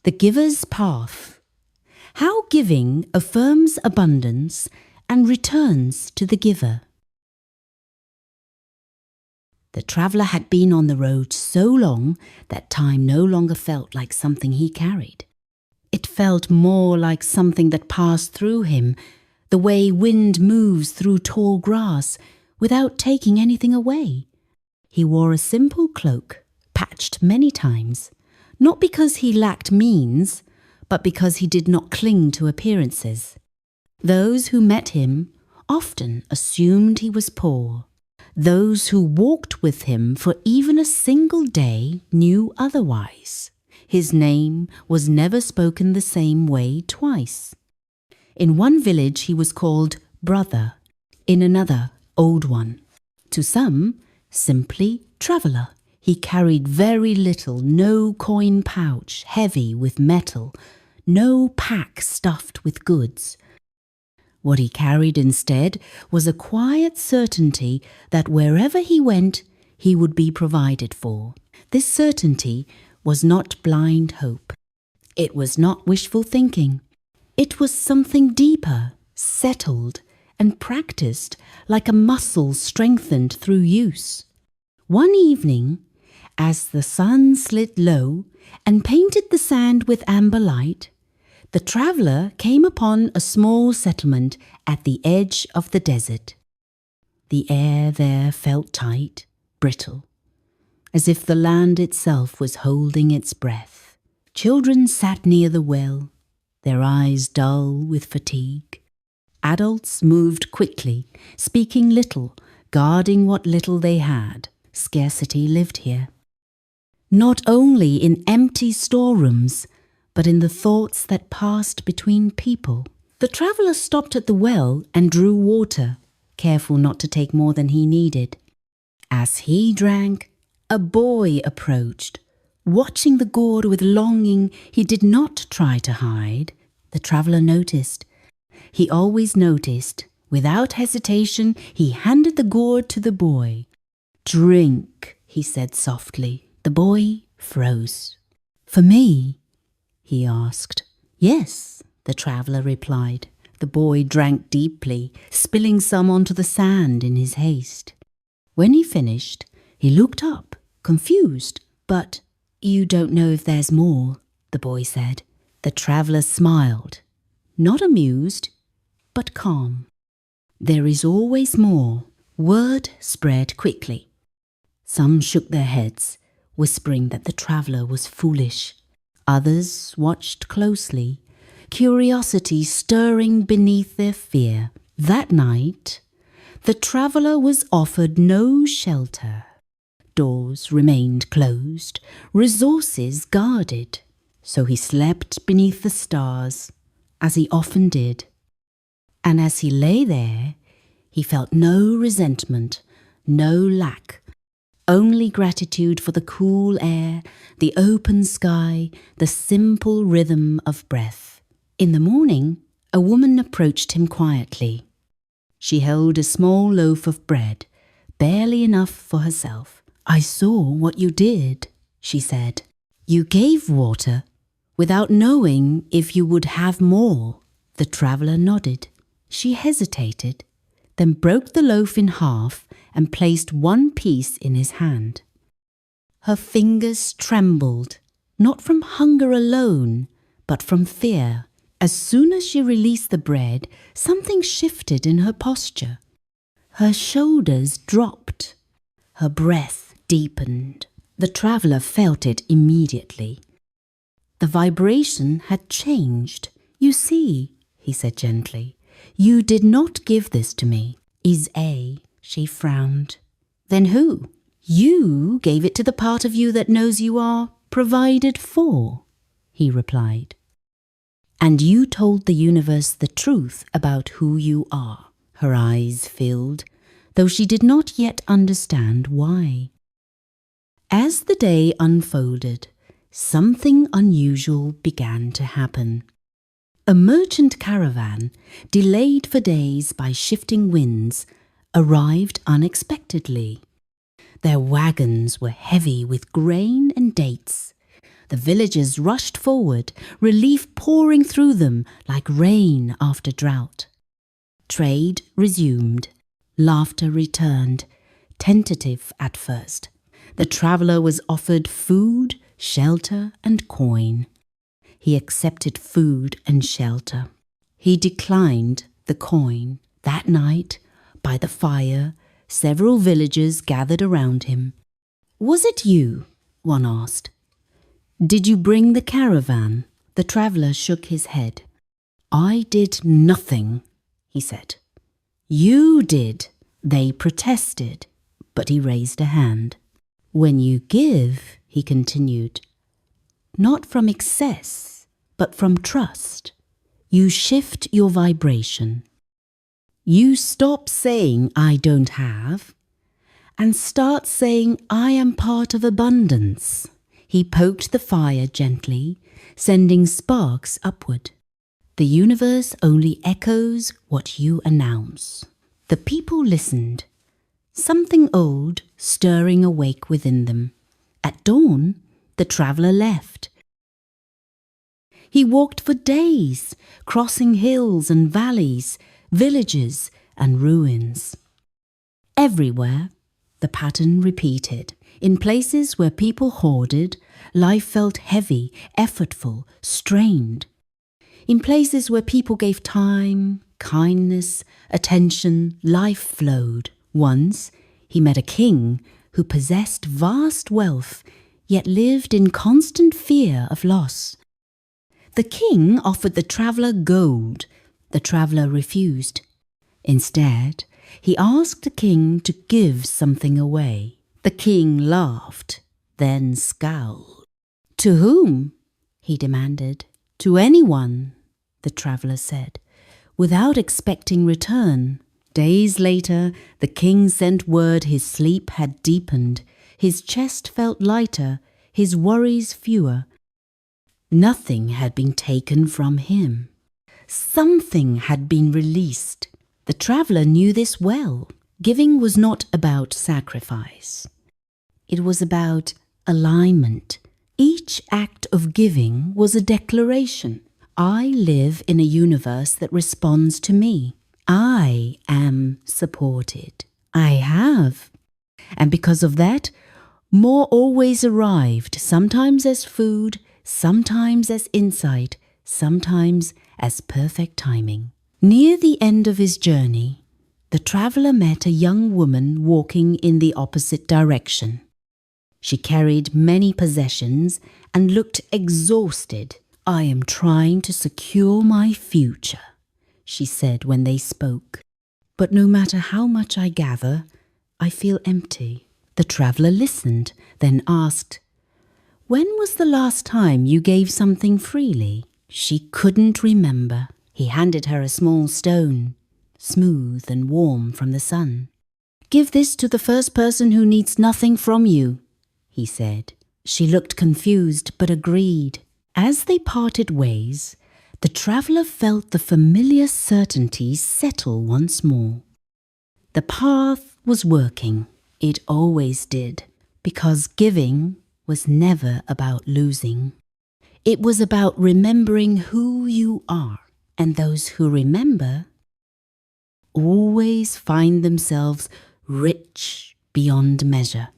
The Giver's Path. How giving affirms abundance and returns to the giver. The traveller had been on the road so long that time no longer felt like something he carried. It felt more like something that passed through him, the way wind moves through tall grass without taking anything away. He wore a simple cloak, patched many times, not because he lacked means, but because he did not cling to appearances. Those who met him often assumed he was poor. Those who walked with him for even a single day knew otherwise. His name was never spoken the same way twice. In one village he was called Brother, in another Old One. To some, simply Traveller. He carried very little, no coin pouch heavy with metal, no pack stuffed with goods. What he carried instead was a quiet certainty that wherever he went, he would be provided for. This certainty was not blind hope. It was not wishful thinking. It was something deeper, settled, and practiced like a muscle strengthened through use. One evening, as the sun slid low and painted the sand with amber light, the traveller came upon a small settlement at the edge of the desert. The air there felt tight, brittle, as if the land itself was holding its breath. Children sat near the well, their eyes dull with fatigue. Adults moved quickly, speaking little, guarding what little they had. Scarcity lived here. Not only in empty storerooms, but in the thoughts that passed between people. The traveller stopped at the well and drew water, careful not to take more than he needed. As he drank, a boy approached. Watching the gourd with longing he did not try to hide, the traveller noticed. He always noticed. Without hesitation, he handed the gourd to the boy. "Drink," he said softly. The boy froze. "For me?" he asked. "Yes," the traveller replied. The boy drank deeply, spilling some onto the sand in his haste. When he finished, he looked up, confused. "But you don't know if there's more," the boy said. The traveller smiled, not amused, but calm. "There is always more." Word spread quickly. Some shook their heads, whispering that the traveller was foolish. Others watched closely, curiosity stirring beneath their fear. That night, the traveller was offered no shelter. Doors remained closed, resources guarded. So he slept beneath the stars, as he often did. And as he lay there, he felt no resentment, no lack, only gratitude for the cool air, the open sky, the simple rhythm of breath. In the morning, a woman approached him quietly. She held a small loaf of bread, barely enough for herself. "I saw what you did," she said. "You gave water without knowing if you would have more." The traveller nodded. She hesitated, then broke the loaf in half and placed one piece in his hand. Her fingers trembled, not from hunger alone, but from fear. As soon as she released the bread, something shifted in her posture. Her shoulders dropped. Her breath deepened. The traveller felt it immediately. The vibration had changed. "You see," he said gently, "you did not give this to me." "Is A," she frowned. "Then who?" "You gave it to the part of you that knows you are provided for," he replied. "And you told the universe the truth about who you are." Her eyes filled, though she did not yet understand why. As the day unfolded, something unusual began to happen. A merchant caravan, delayed for days by shifting winds, arrived unexpectedly. Their wagons were heavy with grain and dates. The villagers rushed forward, relief pouring through them like rain after drought. Trade resumed. Laughter returned, tentative at first. The traveller was offered food, shelter, and coin. He accepted food and shelter. He declined the coin. That night, by the fire, several villagers gathered around him. "Was it you?" one asked. "Did you bring the caravan?" The traveller shook his head. "I did nothing," he said. "You did," they protested, but he raised a hand. "When you give," he continued, "not from excess, but from trust, you shift your vibration. You stop saying, 'I don't have,' and start saying, 'I am part of abundance.'" He poked the fire gently, sending sparks upward. "The universe only echoes what you announce." The people listened, something old stirring awake within them. At dawn, the traveller left. He walked for days, crossing hills and valleys, villages and ruins. Everywhere, the pattern repeated. In places where people hoarded, life felt heavy, effortful, strained. In places where people gave time, kindness, attention, life flowed. Once, he met a king who possessed vast wealth, yet lived in constant fear of loss. The king offered the traveller gold. The traveller refused. Instead, he asked the king to give something away. The king laughed, then scowled. "To whom?" he demanded. "To anyone," the traveller said, without expecting return. Days later, the king sent word his sleep had deepened. His chest felt lighter, his worries fewer. Nothing had been taken from him. Something had been released. The traveller knew this well. Giving was not about sacrifice. It was about alignment. Each act of giving was a declaration. I live in a universe that responds to me. I am supported. I have. And because of that, more always arrived, sometimes as food, sometimes as insight, sometimes as perfect timing. Near the end of his journey, the traveller met a young woman walking in the opposite direction. She carried many possessions and looked exhausted. "I am trying to secure my future," she said when they spoke. "But no matter how much I gather, I feel empty." The traveller listened, then asked, "When was the last time you gave something freely?" She couldn't remember. He handed her a small stone, smooth and warm from the sun. "Give this to the first person who needs nothing from you," he said. She looked confused but agreed. As they parted ways, the traveller felt the familiar certainty settle once more. The path was working. It always did, because giving was never about losing. It was about remembering who you are, and those who remember always find themselves rich beyond measure.